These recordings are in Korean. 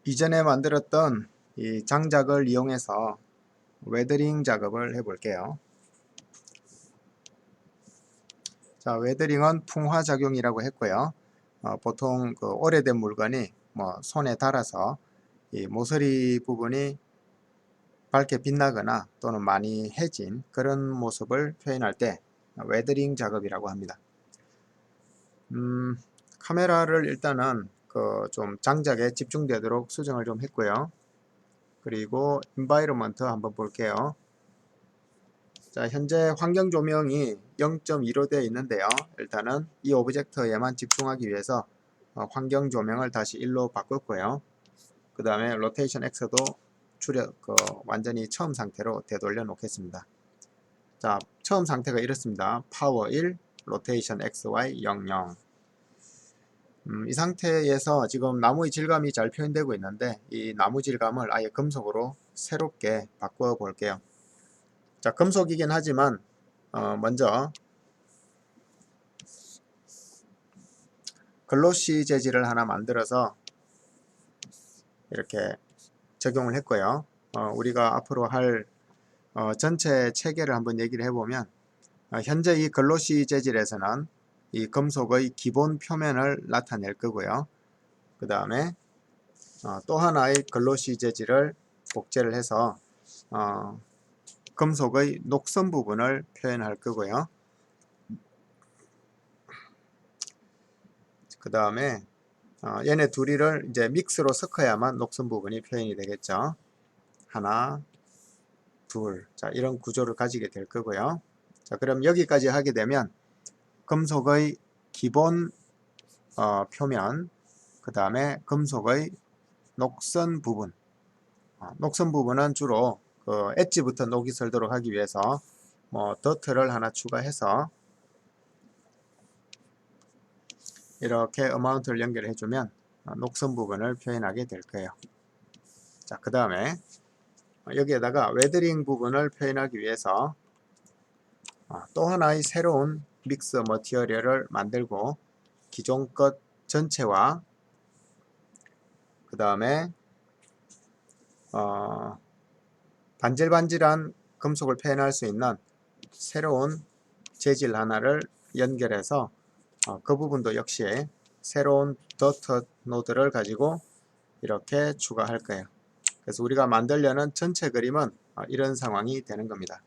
이전에 만들었던 이 장작을 이용해서 웨더링 작업을 해 볼게요. 자, 웨더링은 풍화작용이라고 했고요. 보통 그 오래된 물건이 손에 닿아서 이 모서리 부분이 밝게 빛나거나 또는 많이 해진 그런 모습을 표현할 때 웨더링 작업이라고 합니다. 카메라를 일단은 좀 장작에 집중되도록 수정을 좀 했고요. 그리고 environment 한번 볼게요. 자, 현재 환경 조명이 0.2로 되어 있는데요. 일단은 이 오브젝트에만 집중하기 위해서 환경 조명을 다시 1로 바꿨고요. 그 다음에 로테이션 X도 완전히 처음 상태로 되돌려 놓겠습니다. 자, 처음 상태가 이렇습니다. 파워 1, 로테이션 XY 00. 이 상태에서 지금 나무의 질감이 잘 표현되고 있는데 이 나무 질감을 아예 금속으로 새롭게 바꿔 볼게요. 자, 금속이긴 하지만 먼저 글로시 재질을 하나 만들어서 이렇게 적용을 했고요. 우리가 앞으로 할 전체 체계를 한번 얘기를 해보면 현재 이 글로시 재질에서는 이 금속의 기본 표면을 나타낼 거고요. 그 다음에 또 하나의 글로시 재질을 복제를 해서 금속의 녹선 부분을 표현할 거고요. 그 다음에 얘네 둘이를 이제 믹스로 섞어야만 녹선 부분이 표현이 되겠죠. 하나, 둘. 자, 이런 구조를 가지게 될 거고요. 자, 그럼 여기까지 하게 되면 금속의 기본 표면, 그 다음에 금속의 녹선 부분. 녹선 부분은 주로 그 엣지부터 녹이 슬도록 하기 위해서 더트를 하나 추가해서 이렇게 어마운트를 연결해 주면 녹선 부분을 표현하게 될 거예요. 자, 그 다음에 여기에다가 웨더링 부분을 표현하기 위해서 또 하나의 새로운 믹스 머티리얼을 만들고 기존 것 전체와 그 다음에 반질반질한 금속을 표현할 수 있는 새로운 재질 하나를 연결해서 그 부분도 역시 새로운 더트 노드를 가지고 이렇게 추가할 거예요. 그래서 우리가 만들려는 전체 그림은 이런 상황이 되는 겁니다.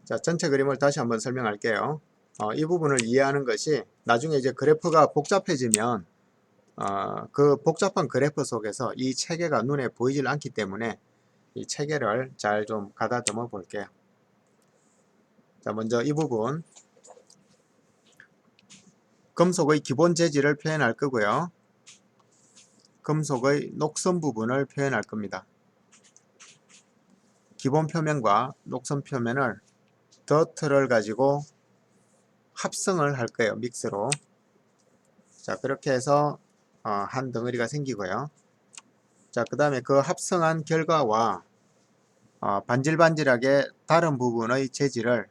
자, 전체 그림을 다시 한번 설명할게요. 이 부분을 이해하는 것이 나중에 이제 그래프가 복잡해지면 그 복잡한 그래프 속에서 이 체계가 눈에 보이질 않기 때문에 이 체계를 잘 좀 가다듬어 볼게요. 자, 먼저 이 부분 금속의 기본 재질을 표현할 거고요. 금속의 녹선 부분을 표현할 겁니다. 기본 표면과 녹선 표면을 더트를 가지고 합성을 할 거예요. 믹스로. 자, 그렇게 해서 한 덩어리가 생기고요. 자, 그 다음에 그 합성한 결과와 반질반질하게 다른 부분의 재질을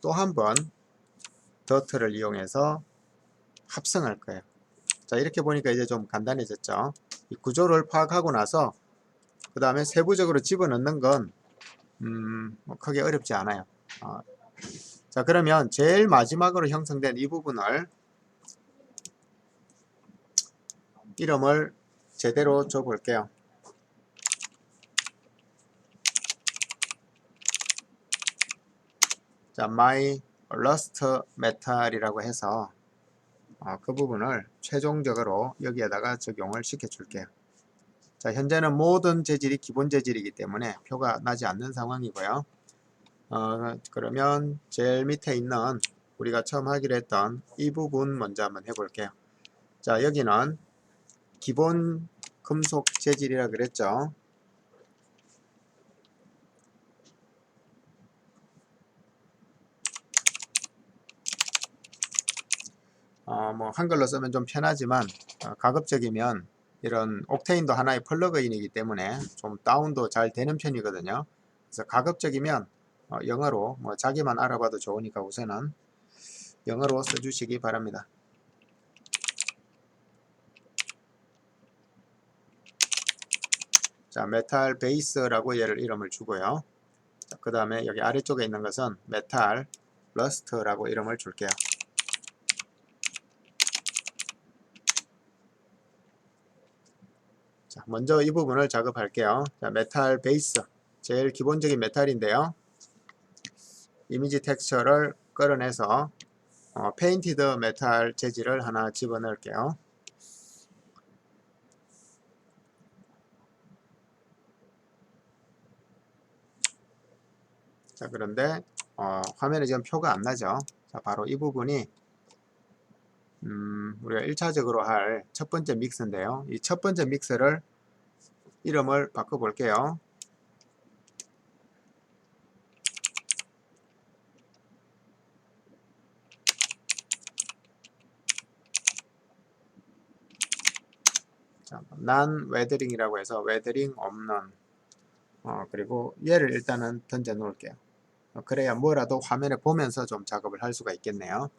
또 한 번 더트를 이용해서 합성할 거예요. 자, 이렇게 보니까 이제 좀 간단해졌죠. 이 구조를 파악하고 나서 그 다음에 세부적으로 집어넣는 건 크게 어렵지 않아요. 자, 그러면 제일 마지막으로 형성된 이 부분을 이름을 제대로 줘 볼게요. 자, my rust metal이라고 해서 그 부분을 최종적으로 여기에다가 적용을 시켜 줄게요. 자, 현재는 모든 재질이 기본 재질이기 때문에 표가 나지 않는 상황이고요. 그러면 제일 밑에 있는 우리가 처음 하기로 했던 이 부분 먼저 한번 해볼게요. 자, 여기는 기본 금속 재질이라 그랬죠. 한글로 쓰면 좀 편하지만 가급적이면 이런 옥테인도 하나의 플러그인이기 때문에 좀 다운도 잘 되는 편이거든요. 그래서 가급적이면 영어로 자기만 알아봐도 좋으니까 우선은 영어로 써주시기 바랍니다. 자, 메탈 베이스라고 얘를 이름을 주고요. 그 다음에 여기 아래쪽에 있는 것은 메탈 러스트라고 이름을 줄게요. 자, 먼저 이 부분을 작업할게요. 자, 메탈 베이스, 제일 기본적인 메탈인데요. 이미지 텍스처를 끌어내서 페인티드 메탈 재질을 하나 집어넣을게요. 자, 그런데 화면에 지금 표가 안 나죠. 자, 바로 이 부분이 우리가 1차적으로 할 첫 번째 믹스인데요. 이 첫 번째 믹스를 이름을 바꿔 볼게요. 난 웨더링이라고 해서 웨더링 없는 그리고 얘를 일단은 던져 놓을게요. 그래야 뭐라도 화면에 보면서 좀 작업을 할 수가 있겠네요.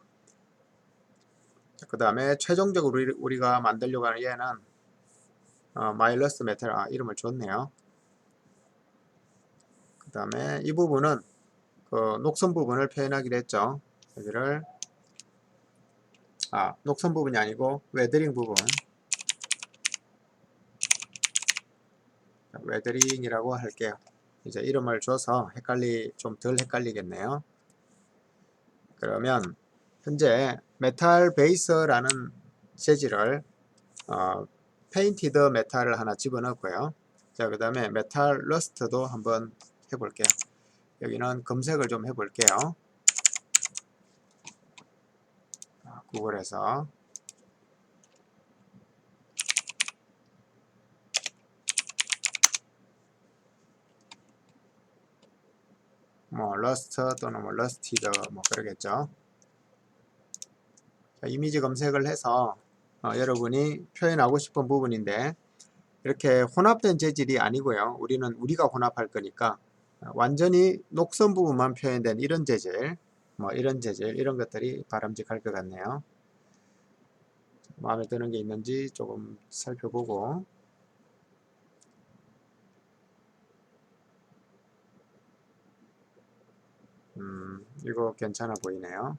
그 다음에 최종적으로 우리가 만들려고 하는 얘는 마일러스 메탈, 이름을 줬네요. 그 다음에 이 부분은 그 녹선 부분을 표현하기로 했죠. 여기를 녹선 부분이 아니고 웨더링 부분, 웨더링이라고 할게요. 이제 이름을 줘서 좀 덜 헷갈리겠네요. 그러면 현재 메탈 베이스라는 재질을 페인티드 메탈을 하나 집어넣고요. 자, 그 다음에 메탈 러스트도 한번 해볼게요. 여기는 검색을 좀 해볼게요. 구글에서 뭐 러스트 또는 뭐 러스티드 뭐 그러겠죠. 자, 이미지 검색을 해서 여러분이 표현하고 싶은 부분인데 이렇게 혼합된 재질이 아니고요. 우리가 혼합할 거니까 완전히 녹선 부분만 표현된 이런 재질, 뭐 이런 재질, 이런 것들이 바람직할 것 같네요. 마음에 드는 게 있는지 조금 살펴보고 이거 괜찮아 보이네요.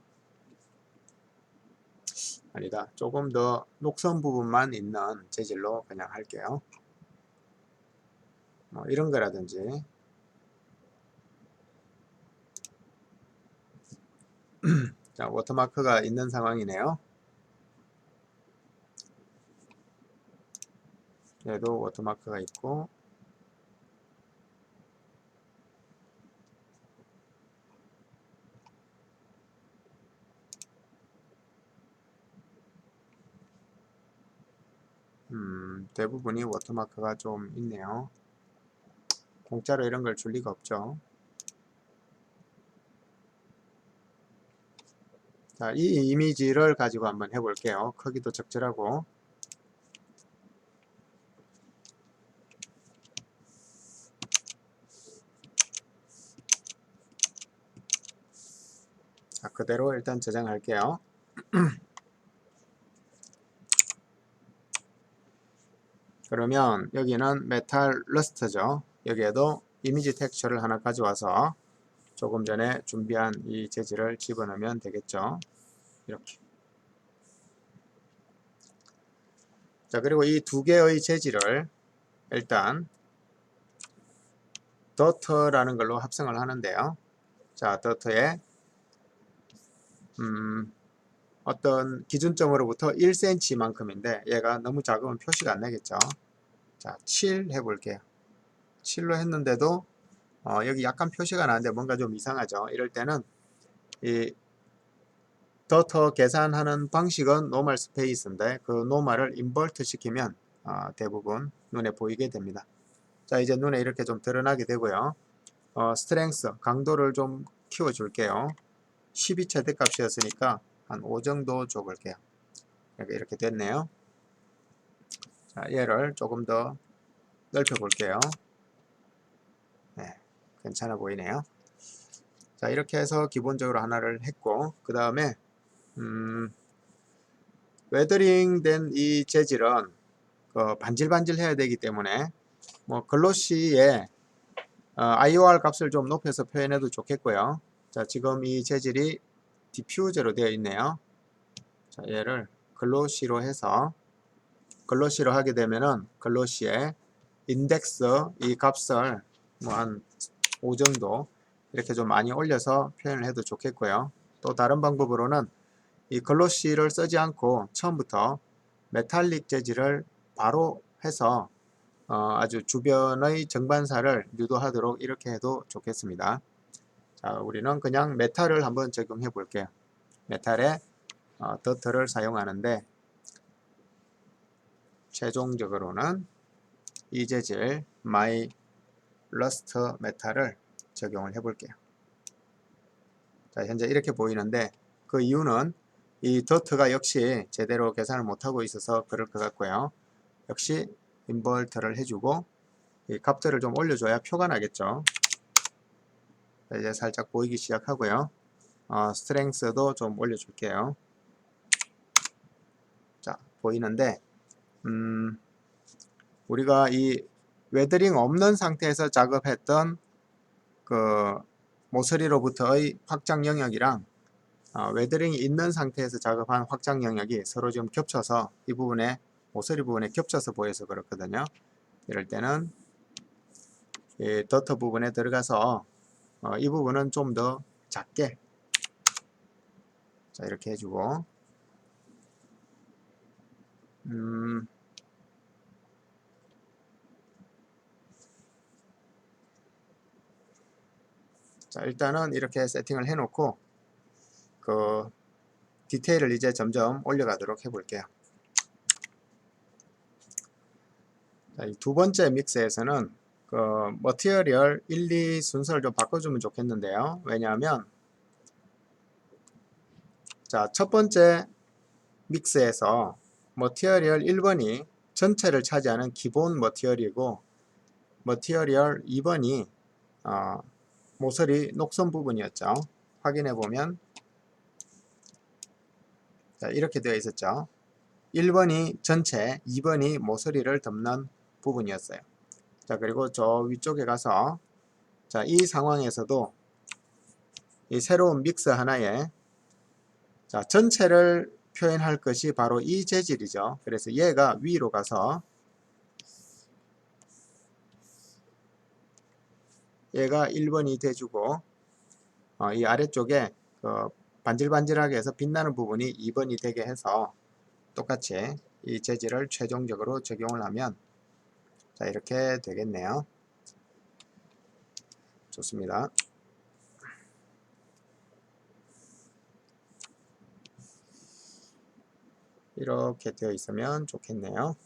아니다. 조금 더 녹선 부분만 있는 재질로 그냥 할게요. 뭐 이런 거라든지 자, 워터마크가 있는 상황이네요. 얘도 워터마크가 있고 대부분이 워터마크가 좀 있네요. 공짜로 이런 걸 줄 리가 없죠. 자, 이 이미지를 가지고 한번 해볼게요. 크기도 적절하고 자, 그대로 일단 저장할게요. 그러면 여기는 메탈 러스트죠. 여기에도 이미지 텍스처를 하나 가져와서 조금 전에 준비한 이 재질을 집어넣으면 되겠죠. 이렇게. 자, 그리고 이 두 개의 재질을 일단 더트라는 걸로 합성을 하는데요. 자, 더트에 어떤 기준점으로부터 1cm만큼인데 얘가 너무 작으면 표시가 안 나겠죠. 자, 7 해볼게요. 7로 했는데도 여기 약간 표시가 나는데 뭔가 좀 이상하죠. 이럴 때는 이 더터 계산하는 방식은 노멀 스페이스인데 그 노멀을 인버트 시키면 대부분 눈에 보이게 됩니다. 자, 이제 눈에 이렇게 좀 드러나게 되고요. 스트렝스 강도를 좀 키워 줄게요. 12 최대값이었으니까 한 5 정도 줘볼게요. 이렇게 됐네요. 자, 얘를 조금 더 넓혀 볼게요. 네, 괜찮아 보이네요. 자, 이렇게 해서 기본적으로 하나를 했고 그 다음에 웨더링 된 이 재질은 반질반질 해야 되기 때문에 뭐 글로시의 IOR 값을 좀 높여서 표현해도 좋겠고요. 자, 지금 이 재질이 디퓨저로 되어 있네요. 자, 얘를 글로시로 해서 글로시로 하게 되면은 글로시의 인덱스 이 값을 뭐 한 5 정도 이렇게 좀 많이 올려서 표현을 해도 좋겠고요. 또 다른 방법으로는 이 글로시를 쓰지 않고 처음부터 메탈릭 재질을 바로 해서 아주 주변의 정반사를 유도하도록 이렇게 해도 좋겠습니다. 자, 우리는 그냥 메탈을 한번 적용해 볼게요. 메탈에 더트를 사용하는데 최종적으로는 이 재질 마이 러스트 메탈을 적용을 해 볼게요. 자, 현재 이렇게 보이는데 그 이유는 이 더트가 역시 제대로 계산을 못하고 있어서 그럴 것 같고요. 역시 인버터를 해주고 이 값들을 좀 올려줘야 표가 나겠죠. 자, 이제 살짝 보이기 시작하고요. 스트렝스도 좀 올려줄게요. 자, 보이는데 우리가 이 웨더링 없는 상태에서 작업했던 그 모서리로부터의 확장 영역이랑 웨더링이 있는 상태에서 작업한 확장 영역이 서로 좀 겹쳐서 이 부분에 모서리 부분에 겹쳐서 보여서 그렇거든요. 이럴 때는 이 더터 부분에 들어가서 이 부분은 좀 더 작게 자 이렇게 해주고 자 일단은 이렇게 세팅을 해 놓고 그 디테일을 이제 점점 올려가도록 해 볼게요. 이 두 번째 믹스에서는 그 머티리얼 1, 2 순서를 좀 바꿔주면 좋겠는데요. 왜냐하면 자, 첫 번째 믹스에서 머티리얼 1번이 전체를 차지하는 기본 머티리얼이고 머티리얼 2번이 모서리 녹선 부분이었죠. 확인해 보면 자, 이렇게 되어 있었죠. 1번이 전체, 2번이 모서리를 덮는 부분이었어요. 자, 그리고 저 위쪽에 가서 자, 이 상황에서도 이 새로운 믹스 하나에 자, 전체를 표현할 것이 바로 이 재질이죠. 그래서 얘가 위로 가서 얘가 1번이 돼주고 이 아래쪽에 그 반질반질하게 해서 빛나는 부분이 2번이 되게 해서 똑같이 이 재질을 최종적으로 적용을 하면 자 이렇게 되겠네요. 좋습니다. 이렇게 되어 있으면 좋겠네요.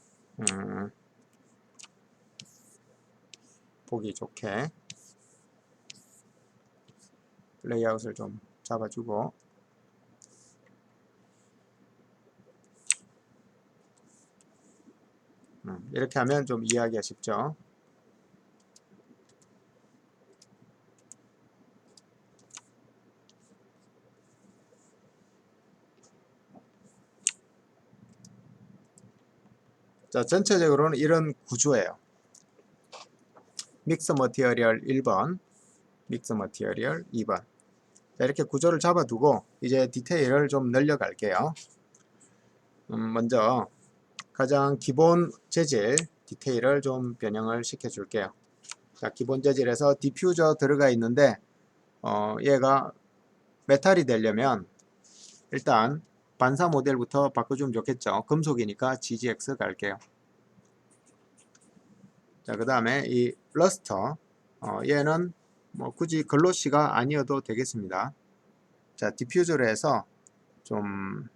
보기 좋게 레이아웃을 좀 잡아주고 이렇게 하면 좀 이해하기가 쉽죠. 자, 전체적으로는 이런 구조예요. 믹스 머티리얼 1번, 믹스 머티리얼 2번. 자, 이렇게 구조를 잡아두고 이제 디테일을 좀 늘려갈게요. 먼저 가장 기본 재질 디테일을 좀 변형을 시켜줄게요. 자, 기본 재질에서 디퓨저 들어가 있는데 얘가 메탈이 되려면 일단 반사 모델부터 바꿔주면 좋겠죠. 금속이니까 GGX 갈게요. 자, 그 다음에 이 러스터 얘는 뭐 굳이 글로시가 아니어도 되겠습니다. 자, 디퓨저로 해서 좀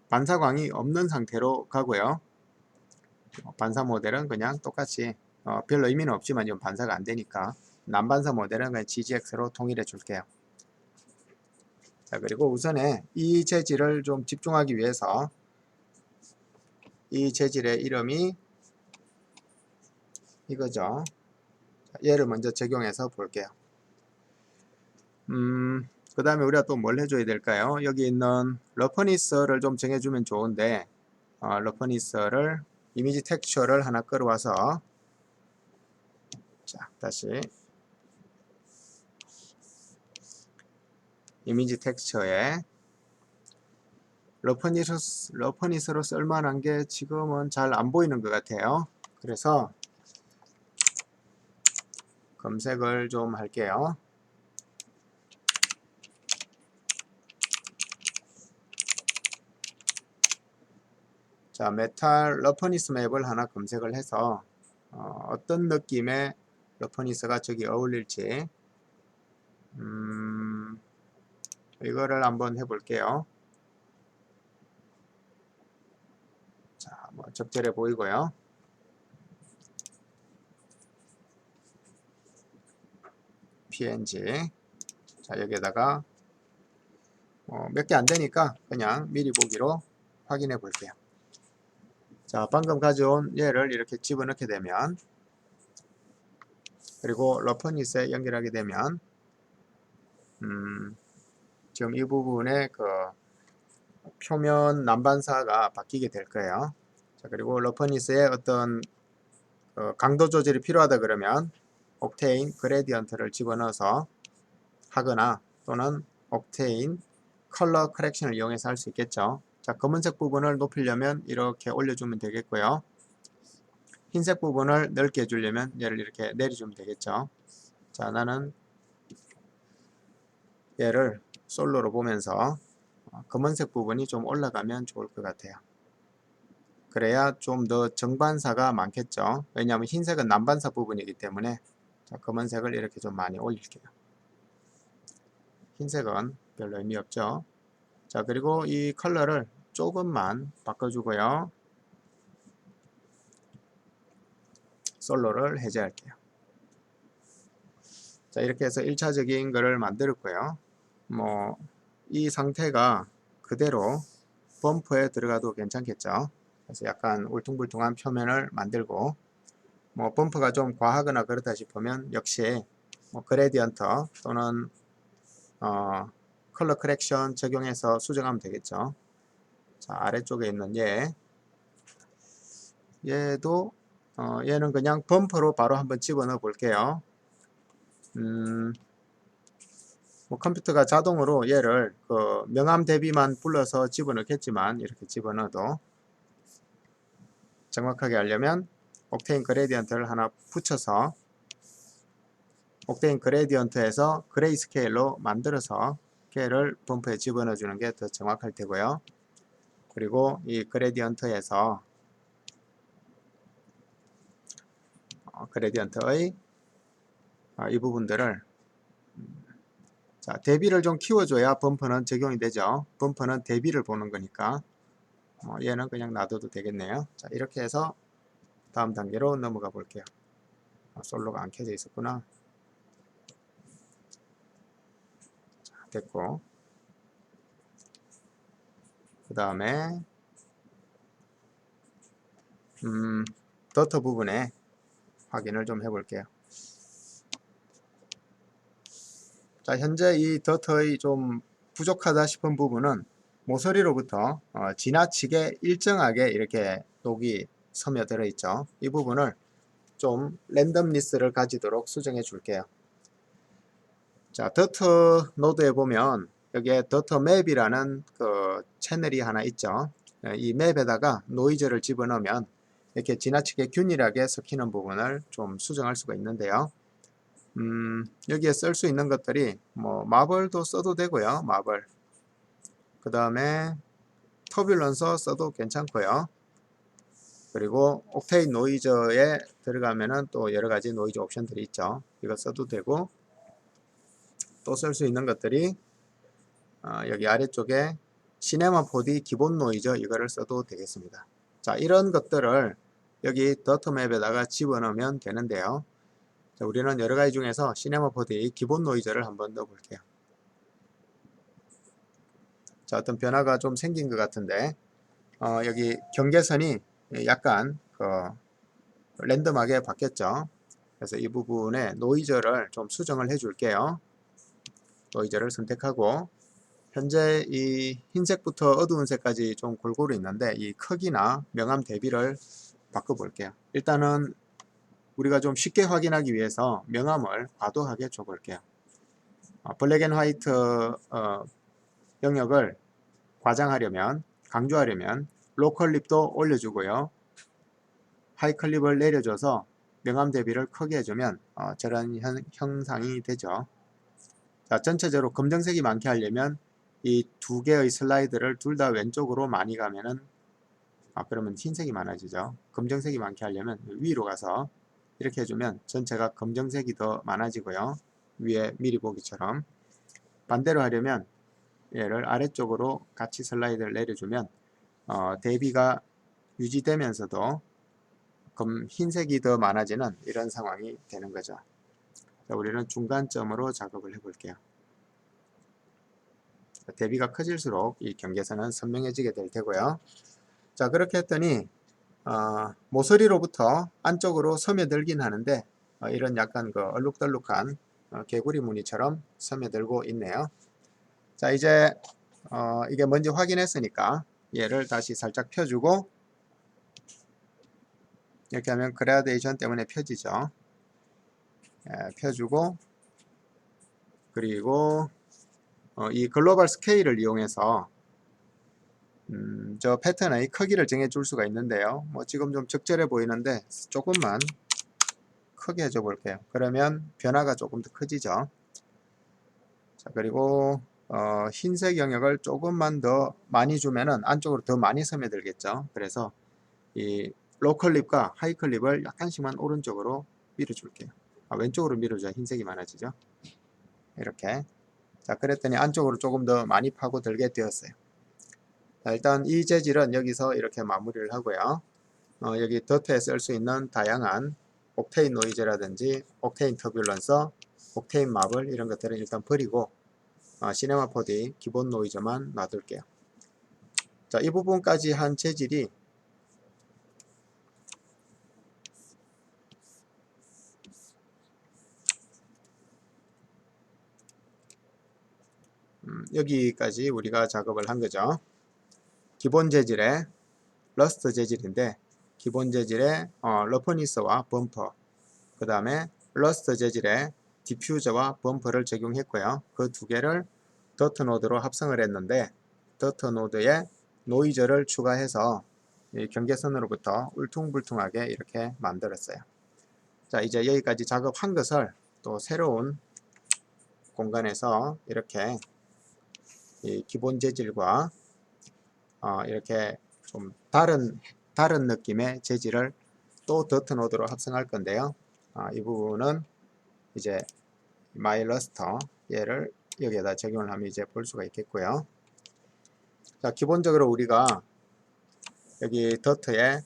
반사광이 없는 상태로 가고요. 반사 모델은 그냥 똑같이 별 의미는 없지만 좀 반사가 안 되니까 난반사 모델은 그냥 GGX로 통일해 줄게요. 자, 그리고 우선에 이 재질을 좀 집중하기 위해서 이 재질의 이름이 이거죠. 자, 얘를 먼저 적용해서 볼게요. 그 다음에 우리가 또 뭘 해줘야 될까요? 여기 있는 러퍼니스를 좀 정해주면 좋은데 러퍼니스를 이미지 텍스처를 하나 끌어와서 자, 다시 이미지 텍스처에 러퍼닛으로 쓸만한 게 지금은 잘 안 보이는 것 같아요. 그래서 검색을 좀 할게요. 자, 메탈 러퍼니스 맵을 하나 검색을 해서 어떤 느낌의 러퍼니스가 저기 어울릴지 이거를 한번 해볼게요. 자, 뭐 적절해 보이고요. PNG. 자, 여기에다가 몇 개 안 되니까 그냥 미리 보기로 확인해 볼게요. 자, 방금 가져온 얘를 이렇게 집어넣게 되면, 그리고 러퍼니스에 연결하게 되면 지금 이 부분에 그 표면 난반사가 바뀌게 될 거예요. 자, 그리고 러퍼니스에 어떤 강도 조절이 필요하다 그러면 옥테인 그레디언트를 집어넣어서 하거나 또는 옥테인 컬러 커렉션을 이용해서 할 수 있겠죠. 자, 검은색 부분을 높이려면 이렇게 올려주면 되겠고요. 흰색 부분을 넓게 해주려면 얘를 이렇게 내려주면 되겠죠. 자, 나는 얘를 솔로로 보면서 검은색 부분이 좀 올라가면 좋을 것 같아요. 그래야 좀 더 정반사가 많겠죠. 왜냐하면 흰색은 난반사 부분이기 때문에. 자, 검은색을 이렇게 좀 많이 올릴게요. 흰색은 별로 의미 없죠. 자, 그리고 이 컬러를 조금만 바꿔주고요. 솔로를 해제할게요. 자, 이렇게 해서 1차적인 거를 만들었고요. 뭐 이 상태가 그대로 범프에 들어가도 괜찮겠죠. 그래서 약간 울퉁불퉁한 표면을 만들고, 뭐 범프가 좀 과하거나 그렇다 싶으면 역시 뭐 그레디언터 또는 컬러 커렉션 적용해서 수정하면 되겠죠. 자, 아래쪽에 있는 얘도 얘는 그냥 범퍼로 바로 한번 집어넣어 볼게요. 뭐 컴퓨터가 자동으로 얘를 그 명암 대비만 불러서 집어넣겠지만 이렇게 집어넣어도 정확하게 하려면 옥테인 그레디언트를 하나 붙여서 옥테인 그레디언트에서 그레이 스케일로 만들어서 걔를 범프에 집어넣어 주는 게 더 정확할 테고요. 그리고 이 그레디언트에서 그레디언트의 이 부분들을 자, 대비를 좀 키워줘야 범퍼는 적용이 되죠. 범퍼는 대비를 보는 거니까 얘는 그냥 놔둬도 되겠네요. 자, 이렇게 해서 다음 단계로 넘어가 볼게요. 솔로가 안 켜져 있었구나. 자, 됐고, 그 다음에 더터 부분에 확인을 좀 해볼게요. 자, 현재 이 더터의 좀 부족하다 싶은 부분은 모서리로부터 지나치게 일정하게 이렇게 녹이 스며들어 있죠. 이 부분을 좀 랜덤리스를 가지도록 수정해 줄게요. 자, 더터 노드에 보면 여기에 더터 맵이라는 그 채널이 하나 있죠. 이 맵에다가 노이즈를 집어넣으면 이렇게 지나치게 균일하게 섞이는 부분을 좀 수정할 수가 있는데요. 여기에 쓸 수 있는 것들이 뭐 마블도 써도 되고요. 마블. 그 다음에 터뷸런서 써도 괜찮고요. 그리고 옥테인 노이저에 들어가면은 또 여러 가지 노이즈 옵션들이 있죠. 이거 써도 되고, 또 쓸 수 있는 것들이 여기 아래쪽에 시네마 4D 기본 노이저 이거를 써도 되겠습니다. 자, 이런 것들을 여기 더터 맵에다가 집어넣으면 되는데요. 자, 우리는 여러 가지 중에서 시네마 4D 기본 노이저를 한번 넣어 볼게요. 자, 어떤 변화가 좀 생긴 것 같은데 여기 경계선이 약간 랜덤하게 바뀌었죠. 그래서 이 부분에 노이저를 좀 수정을 해 줄게요. 노이저를 선택하고 현재 이 흰색부터 어두운 색까지 좀 골고루 있는데 이 크기나 명암 대비를 바꿔 볼게요. 일단은 우리가 좀 쉽게 확인하기 위해서 명암을 과도하게 줘볼게요. 블랙 앤 화이트 영역을 과장하려면, 강조하려면 로컬 립도 올려주고요. 하이 클립을 내려줘서 명암 대비를 크게 해주면 저런 형상이 되죠. 자, 전체적으로 검정색이 많게 하려면 이 두 개의 슬라이드를 둘 다 왼쪽으로 많이 가면은 그러면 흰색이 많아지죠. 검정색이 많게 하려면 위로 가서 이렇게 해주면 전체가 검정색이 더 많아지고요. 위에 미리 보기처럼. 반대로 하려면 얘를 아래쪽으로 같이 슬라이드를 내려주면 대비가 유지되면서도 흰색이 더 많아지는 이런 상황이 되는 거죠. 자, 우리는 중간점으로 작업을 해볼게요. 대비가 커질수록 이 경계선은 선명해지게 될 테고요. 자, 그렇게 했더니 모서리로부터 안쪽으로 스며들긴 하는데 이런 약간 그 얼룩덜룩한 개구리 무늬처럼 스며들고 있네요. 자, 이제 이게 뭔지 확인했으니까 얘를 다시 살짝 펴주고 이렇게 하면 그라데이션 때문에 펴지죠. 펴주고 그리고 이 글로벌 스케일을 이용해서 저 패턴의 크기를 정해 줄 수가 있는데요. 뭐 지금 좀 적절해 보이는데 조금만 크게 해줘 볼게요. 그러면 변화가 조금 더 커지죠. 자, 그리고 흰색 영역을 조금만 더 많이 주면은 안쪽으로 더 많이 스며들겠죠. 그래서 이 로컬립과 하이클립을 약간씩만 오른쪽으로 밀어줄게요. 왼쪽으로 밀어줘야 흰색이 많아지죠. 이렇게. 자, 그랬더니 안쪽으로 조금 더 많이 파고들게 되었어요. 자, 일단 이 재질은 여기서 이렇게 마무리를 하고요. 여기 더트에 쓸 수 있는 다양한 옥테인 노이즈라든지 옥테인 터뷸런서, 옥테인 마블 이런 것들은 일단 버리고 시네마 4D 기본 노이즈만 놔둘게요. 자, 이 부분까지 한 재질이 여기까지 우리가 작업을 한 거죠. 기본 재질의 러스트 재질인데 기본 재질의 러퍼니스와 범퍼, 그 다음에 러스트 재질의 디퓨저와 범퍼를 적용했고요. 그 두 개를 더트 노드로 합성을 했는데 더트 노드에 노이즈를 추가해서 이 경계선으로부터 울퉁불퉁하게 이렇게 만들었어요. 자, 이제 여기까지 작업한 것을 또 새로운 공간에서 이렇게 이 기본 재질과 이렇게 좀 다른 느낌의 재질을 또 더트 노드로 합성할 건데요. 이 부분은 이제 마일러스터 얘를 여기에다 적용을 하면 이제 볼 수가 있겠고요. 자, 기본적으로 우리가 여기 더트에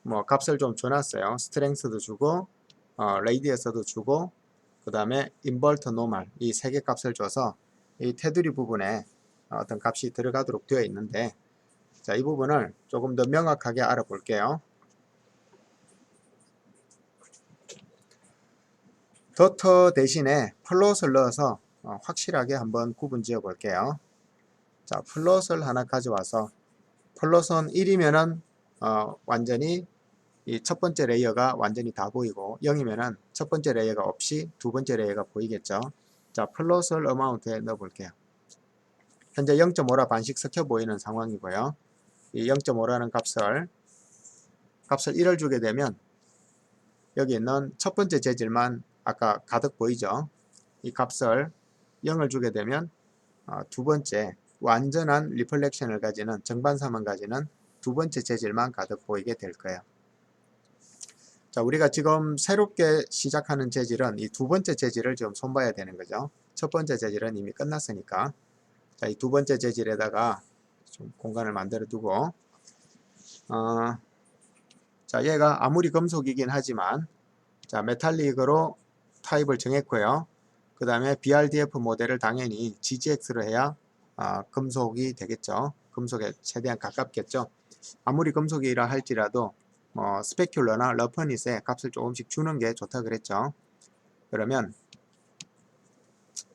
뭐 값을 좀 줘놨어요. 스트렝스도 주고 레이디어스도 주고 그 다음에 인버터 노멀 이 세 개 값을 줘서 이 테두리 부분에 어떤 값이 들어가도록 되어 있는데 자, 이 부분을 조금 더 명확하게 알아볼게요. 더터 대신에 플롯을 넣어서 확실하게 한번 구분 지어 볼게요. 자, 플롯을 하나 가져와서 플롯은 1이면은 완전히 이 첫 번째 레이어가 완전히 다 보이고 0이면은 첫 번째 레이어가 없이 두 번째 레이어가 보이겠죠. 자, 플롯을 어마운트에 넣어 볼게요. 현재 0.5라 반씩 섞여 보이는 상황이고요. 이 0.5라는 값을 1을 주게 되면 여기 있는 첫 번째 재질만 아까 가득 보이죠. 이 값을 0을 주게 되면 두 번째 완전한 리플렉션을 가지는 정반사만 가지는 두 번째 재질만 가득 보이게 될 거예요. 자, 우리가 지금 새롭게 시작하는 재질은 이 두 번째 재질을 지금 손봐야 되는 거죠. 첫 번째 재질은 이미 끝났으니까. 자, 이 두 번째 재질에다가 좀 공간을 만들어 두고 자, 얘가 아무리 금속이긴 하지만 자, 메탈릭으로 타입을 정했고요. 그 다음에 BRDF 모델을 당연히 GGX로 해야 금속이 되겠죠. 금속에 최대한 가깝겠죠. 아무리 금속이라 할지라도 스페큘러나 러퍼니스에 값을 조금씩 주는 게 좋다 그랬죠. 그러면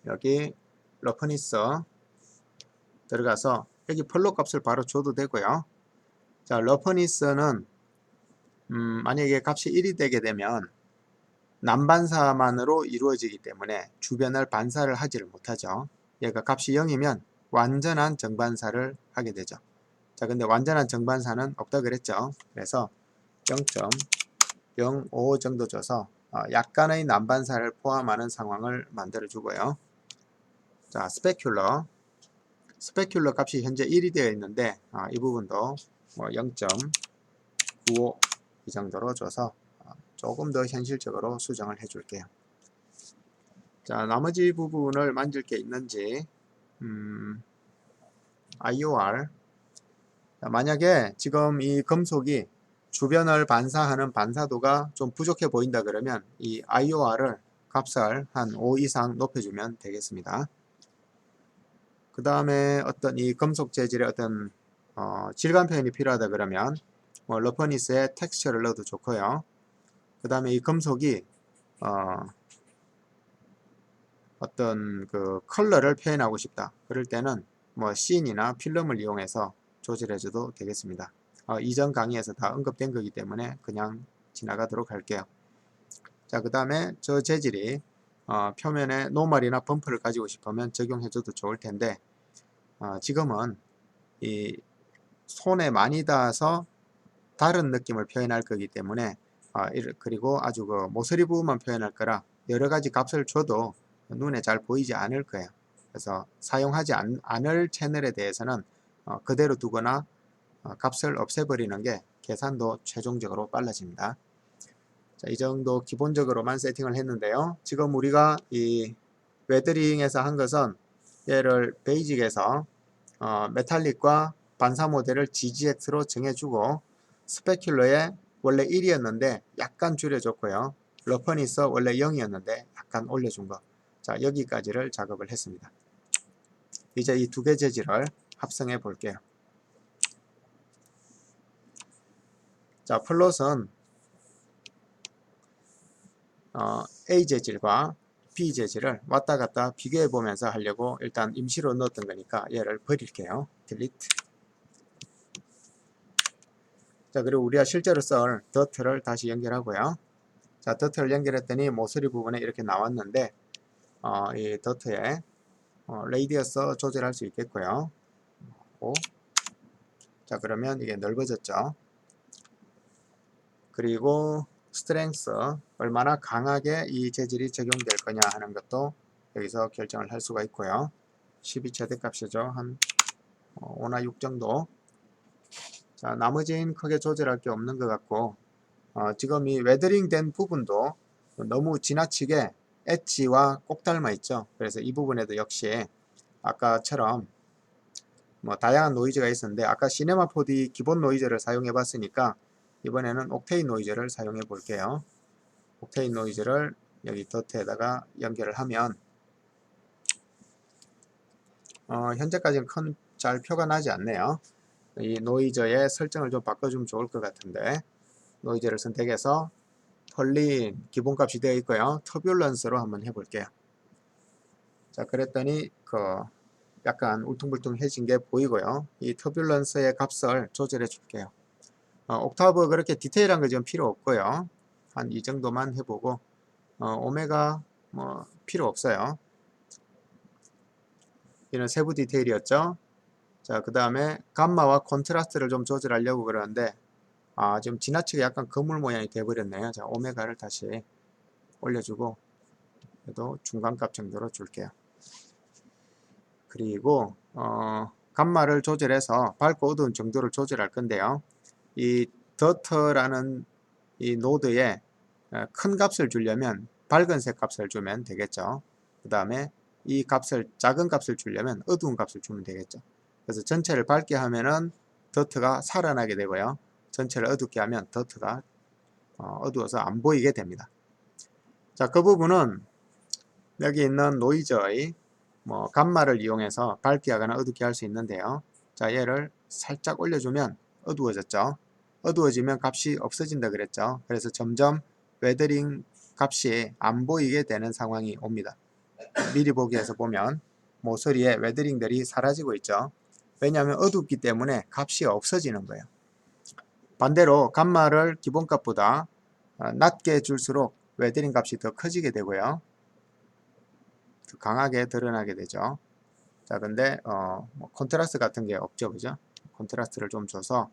여기 러퍼니스 들어가서 여기 펄로 값을 바로 줘도 되고요. 자, 러퍼니스는 만약에 값이 1이 되게 되면 난반사만으로 이루어지기 때문에 주변을 반사를 하지를 못하죠. 얘가 값이 0이면 완전한 정반사를 하게 되죠. 자, 근데 완전한 정반사는 없다 그랬죠. 그래서 0.05 정도 줘서 약간의 난반사를 포함하는 상황을 만들어 주고요. 자, 스페큘러 값이 현재 1이 되어 있는데 이 부분도 뭐 0.95 이 정도로 줘서 조금 더 현실적으로 수정을 해 줄게요. 자, 나머지 부분을 만질 게 있는지 IOR 자, 만약에 지금 이 금속이 주변을 반사하는 반사도가 좀 부족해 보인다 그러면 이 IOR을 값을 한 5 이상 높여주면 되겠습니다. 그 다음에 어떤 이 금속 재질의 어떤 질감 표현이 필요하다 그러면 뭐 러퍼니스에 텍스처를 넣어도 좋고요. 그 다음에 이 금속이 어떤 그 컬러를 표현하고 싶다 그럴 때는 뭐 씬이나 필름을 이용해서 조절해줘도 되겠습니다. 이전 강의에서 다 언급된 거기 때문에 그냥 지나가도록 할게요. 자, 그 다음에 저 재질이 표면에 노멀이나 범프를 가지고 싶으면 적용해줘도 좋을 텐데 지금은 이 손에 많이 닿아서 다른 느낌을 표현할 거기 때문에 그리고 아주 그 모서리 부분만 표현할 거라 여러 가지 값을 줘도 눈에 잘 보이지 않을 거예요. 그래서 사용하지 않을 채널에 대해서는 그대로 두거나 값을 없애버리는 게 계산도 최종적으로 빨라집니다. 자, 이 정도 기본적으로만 세팅을 했는데요. 지금 우리가 이 웨더링에서 한 것은 얘를 베이직에서 메탈릭과 반사 모델을 GGX로 정해주고 스페큘러에 원래 1이었는데 약간 줄여줬고요. 러퍼니스 원래 0이었는데 약간 올려준 거. 자, 여기까지를 작업을 했습니다. 이제 이 두 개 재질을 합성해 볼게요. 자, 플롯은 A 재질과 B 재질을 왔다 갔다 비교해 보면서 하려고 일단 임시로 넣었던 거니까 얘를 버릴게요. 딜리트. 자, 그리고 우리가 실제로 쓸 더트를 다시 연결하고요. 자, 더트를 연결했더니 모서리 부분에 이렇게 나왔는데 이 더트에 레이디어스 조절할 수 있겠고요. 자, 그러면 이게 넓어졌죠. 그리고 스트렝스 얼마나 강하게 이 재질이 적용될 거냐 하는 것도 여기서 결정을 할 수가 있고요. 12 최대값이죠. 한 5나 6 정도. 자, 나머지는 크게 조절할 게 없는 것 같고 지금 이 웨더링 된 부분도 너무 지나치게 엣지와 꼭 닮아 있죠. 그래서 이 부분에도 역시 아까처럼 뭐 다양한 노이즈가 있었는데 아까 시네마 4D 기본 노이즈를 사용해 봤으니까 이번에는 옥테인 노이즈를 사용해 볼게요. 옥테인 노이즈를 여기 더트에다가 연결을 하면 현재까지는 큰 잘 표가 나지 않네요. 이 노이즈의 설정을 좀 바꿔주면 좋을 것 같은데 노이즈를 선택해서 펄린 기본값이 되어 있고요. 터뷸런스로 한번 해볼게요. 자, 그랬더니 약간 울퉁불퉁해진 게 보이고요. 이 터뷸런스의 값을 조절해 줄게요. 옥타브 그렇게 디테일한 거 지금 필요 없고요. 한 이 정도만 해보고 오메가 뭐 필요 없어요. 이런 세부 디테일이었죠. 자, 그 다음에 감마와 콘트라스트를 좀 조절하려고 그러는데 지금 지나치게 약간 거물 모양이 돼버렸네요. 자, 오메가를 다시 올려주고 그래도 중간값 정도로 줄게요. 그리고 감마를 조절해서 밝고 어두운 정도를 조절할 건데요. 이 더터라는 이 노드에 큰 값을 주려면 밝은색 값을 주면 되겠죠. 그 다음에 이 값을 작은 값을 주려면 어두운 값을 주면 되겠죠. 그래서 전체를 밝게 하면은 더트가 살아나게 되고요. 전체를 어둡게 하면 더트가 어두워서 안 보이게 됩니다. 자, 그 부분은 여기 있는 노이즈의 감마를 이용해서 밝게 하거나 어둡게 할 수 있는데요. 자, 얘를 살짝 올려주면 어두워졌죠. 어두워지면 값이 없어진다 그랬죠. 그래서 점점 웨더링 값이 안 보이게 되는 상황이 옵니다. 미리 보기에서 보면 모서리에 웨더링들이 사라지고 있죠. 왜냐하면 어둡기 때문에 값이 없어지는 거예요. 반대로 감마를 기본값보다 낮게 줄수록 웨더링 값이 더 커지게 되고요. 더 강하게 드러나게 되죠. 자, 근데 뭐 콘트라스트 같은 게 없죠, 그죠? 콘트라스트를 좀 줘서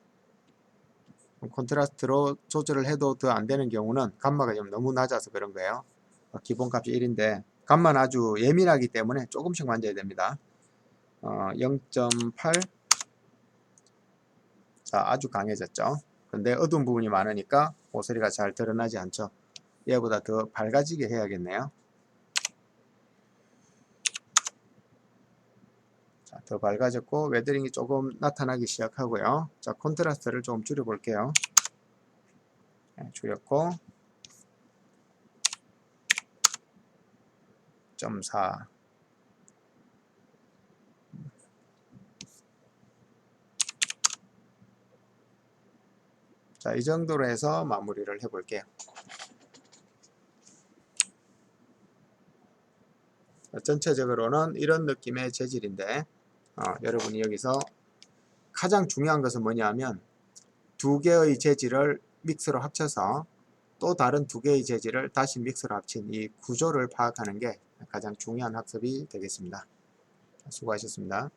콘트라스트로 조절을 해도 더 안 되는 경우는 감마가 좀 너무 낮아서 그런 거예요. 기본값이 1인데 감마는 아주 예민하기 때문에 조금씩 만져야 됩니다. 0.8 자, 아주 강해졌죠. 근데 어두운 부분이 많으니까 모서리가 잘 드러나지 않죠. 얘보다 더 밝아지게 해야겠네요. 자, 더 밝아졌고 웨더링이 조금 나타나기 시작하고요. 자, 콘트라스트를 좀 줄여 볼게요. 네, 줄였고 0.4 자, 이 정도로 해서 마무리를 해 볼게요. 전체적으로는 이런 느낌의 재질인데 여러분이 여기서 가장 중요한 것은 뭐냐면 두 개의 재질을 믹스로 합쳐서 또 다른 두 개의 재질을 다시 믹스로 합친 이 구조를 파악하는 게 가장 중요한 학습이 되겠습니다. 수고하셨습니다.